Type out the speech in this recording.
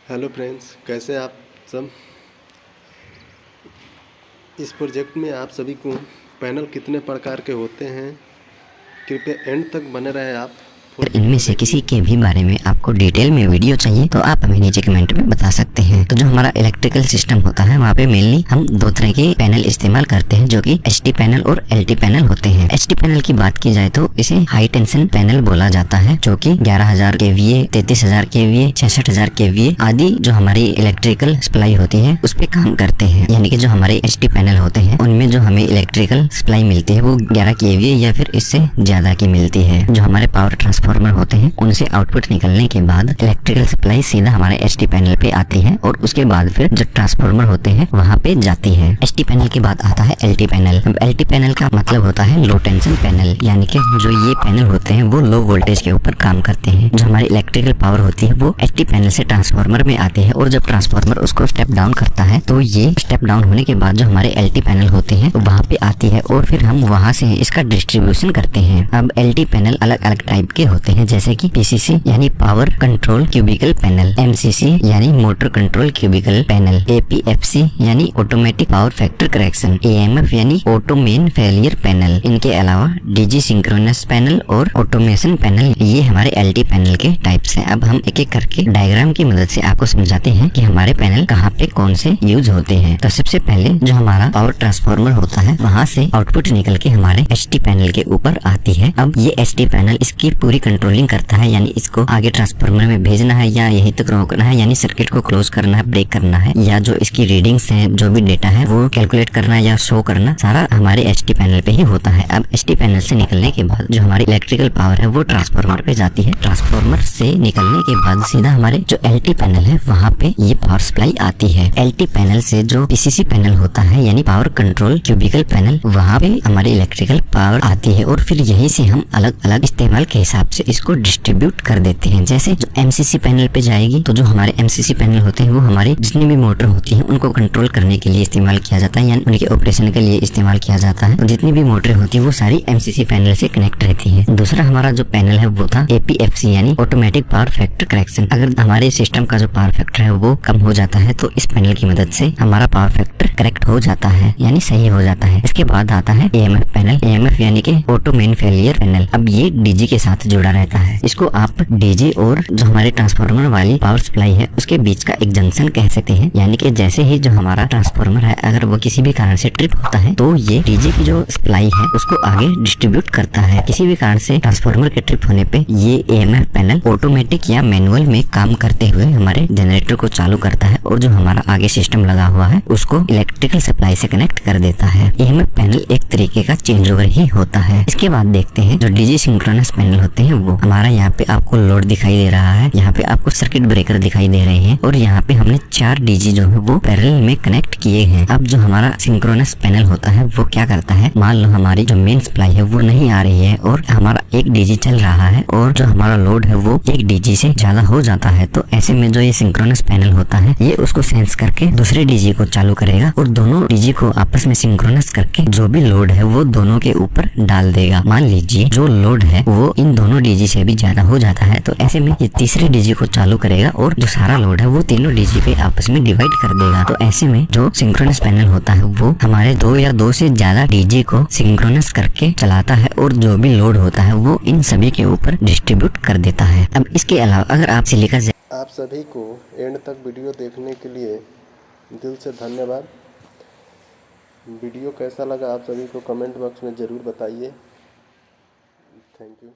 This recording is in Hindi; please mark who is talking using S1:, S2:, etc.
S1: हेलो फ्रेंड्स, कैसे आप सब। इस प्रोजेक्ट में आप सभी को पैनल कितने प्रकार के होते हैं, कृपया एंड तक बने रहे आप।
S2: अगर इनमें से किसी के भी बारे में आपको डिटेल में वीडियो चाहिए तो आप हमें नीचे कमेंट में बता सकते हैं। तो जो हमारा इलेक्ट्रिकल सिस्टम होता है वहाँ पे मेनली हम दो तरह के पैनल इस्तेमाल करते हैं, जो कि एचटी पैनल और एलटी पैनल होते हैं। एचटी पैनल की बात की जाए तो इसे हाई टेंशन पैनल बोला जाता है, जो कि 11,000 kVA, 33,000 kVA, 66,000 kVA आदि जो हमारी इलेक्ट्रिकल सप्लाई होती है उस पे काम करते हैं। यानी कि जो हमारे एचटी पैनल होते हैं उनमें जो हमें इलेक्ट्रिकल सप्लाई मिलती है वो 11 kVA या फिर इससे ज्यादा की मिलती है। जो हमारे पावर ट्रांसफार्मर होते हैं उनसे आउटपुट निकलने के बाद इलेक्ट्रिकल सप्लाई सीधा हमारे एचटी पैनल पे आती है और उसके बाद फिर जो ट्रांसफार्मर होते हैं वहाँ पे जाती है। एचटी पैनल के बाद आता है एलटी पैनल। अब एलटी पैनल का मतलब होता है लो टेंशन पैनल, यानी कि जो ये पैनल होते हैं वो लो वोल्टेज के ऊपर काम करते हैं। जो हमारी इलेक्ट्रिकल पावर होती है वो एचटी पैनल से ट्रांसफार्मर में आती है और जब ट्रांसफार्मर उसको स्टेप डाउन करता है तो ये स्टेप डाउन होने के बाद जो हमारे एलटी पैनल होते हैं वहाँ पे आती है और फिर हम वहाँ से इसका डिस्ट्रीब्यूशन करते हैं। अब एलटी पैनल अलग अलग टाइप के होते हैं, जैसे कि पीसीसी यानी power control cubicle panel, MCC यानी motor control cubicle panel, APFC यानी automatic power factor correction, AMF यानी ऑटो मेन फेलियर पैनल। इनके अलावा डीजी सिंक्रोनस पैनल और ऑटोमेशन पैनल, ये हमारे एलटी पैनल के टाइप्स हैं। अब हम एक एक करके डायग्राम की मदद से आपको समझाते हैं कि हमारे पैनल कहाँ पे कौन से यूज होते हैं। तो सबसे पहले जो हमारा पावर ट्रांसफार्मर होता है वहाँ से आउटपुट निकल के हमारे एचटी पैनल के ऊपर आती है। अब ये एचटी पैनल इसकी पूरी कंट्रोलिंग करता है, यानी इसको आगे ट्रांसफार्मर में भेजना है या यहीं तक रोकना है, यानी सर्किट को क्लोज करना है, ब्रेक करना है, या जो इसकी रीडिंग्स हैं, जो भी डेटा है वो कैलकुलेट करना या शो करना, सारा हमारे एचटी पैनल पे ही होता है। अब एचटी पैनल से निकलने के बाद जो हमारी इलेक्ट्रिकल पावर है वो ट्रांसफार्मर पे जाती है। ट्रांसफार्मर से निकलने के बाद सीधा हमारे जो एलटी पैनल है वहाँ पे ये पावर सप्लाई आती है। एलटी पैनल से जो पीसीसी पैनल होता है यानी पावर कंट्रोल क्यूबिकल पैनल, वहाँ पे हमारी इलेक्ट्रिकल पावर आती है और फिर यहीं से हम अलग अलग इस्तेमाल के हिसाब से इसको डिस्ट्रीब्यूट कर देते हैं। जैसे जो एमसीसी पैनल पे जाएगी तो जो हमारे एमसीसी पैनल होते हैं वो हमारे जितनी भी मोटर होती हैं उनको कंट्रोल करने के लिए इस्तेमाल किया जाता है, यानी उनके ऑपरेशन के लिए इस्तेमाल किया जाता है। तो जितनी भी मोटरें होती है वो सारी एमसीसी पैनल से कनेक्ट रहती है। दूसरा हमारा जो पैनल है वो था एपीएफसी यानी ऑटोमेटिक पावर फैक्टर करेक्शन। अगर हमारे सिस्टम का जो पावर फैक्टर है वो कम हो जाता है तो इस पैनल की मदद से हमारा पावर फैक्टर करेक्ट हो जाता है, यानी सही हो जाता है। इसके बाद आता है एएमएफ पैनल। एएमएफ यानी कि ऑटो मेन फेलियर पैनल। अब ये डीजी के साथ जुड़ा रहता है। इसको आप डीजी और जो हमारे ट्रांसफार्मर वाली पावर सप्लाई है उसके बीच का एक जंक्शन कह सकते हैं, यानी कि जैसे ही जो हमारा ट्रांसफार्मर है अगर वो किसी भी कारण से ट्रिप होता है तो ये डीजी की जो सप्लाई है उसको आगे डिस्ट्रीब्यूट करता है। किसी भी कारण से ट्रांसफार्मर के ट्रिप होने पे ये एएमएफ पैनल ऑटोमेटिक या मैनुअल में काम करते हुए हमारे जनरेटर को चालू करता है और जो हमारा आगे सिस्टम लगा हुआ है उसको इलेक्ट्रिकल सप्लाई से कनेक्ट कर देता है। एएमएफ पैनल एक तरीके का चेंज ओवर ही होता है। इसके बाद देखते हैं जो डीजी सिंक्रोनस पैनल होते हैं वो हमारा यहाँ पे आपको लोड दिखाई दे रहा है, यहाँ पे आपको सर्किट ब्रेकर दिखाई दे रहे हैं और यहाँ पे हमने 4 डीजी जो है वो पैरेलल में कनेक्ट किए हैं। अब जो हमारा सिंक्रोनस पैनल होता है वो क्या करता है, मान लो हमारी जो मेन सप्लाई है वो नहीं आ रही है और हमारा एक डीजी चल रहा है और जो हमारा लोड है वो एक डीजी से ज्यादा हो जाता है, तो ऐसे में जो ये सिंक्रोनस पैनल होता है ये उसको सेंस करके दूसरे डीजी को चालू करेगा और दोनों डीजी को आपस में सिंक्रोनस करके जो भी लोड है वो दोनों के ऊपर डाल देगा। मान लीजिए जो लोड है वो इन दोनों डीजी से भी ज्यादा हो जाता है तो ऐसे में ये तीसरे डीजी को चालू करेगा और जो सारा लोड है वो तीनों डीजी पे आपस में डिवाइड कर देगा। तो ऐसे में जो सिंक्रोनस पैनल होता है वो हमारे 2 या 2 से ज्यादा डीजी को सिंक्रोनस करके चलाता है और जो भी लोड होता है वो इन सभी के ऊपर डिस्ट्रीब्यूट कर देता है। अब इसके अलावा अगर आप सिलिका
S1: आप सभी को एंड तक वीडियो देखने के लिए दिल से धन्यवाद। वीडियो कैसा लगा आप सभी को कमेंट बॉक्स में ज़रूर बताइए। Thank you.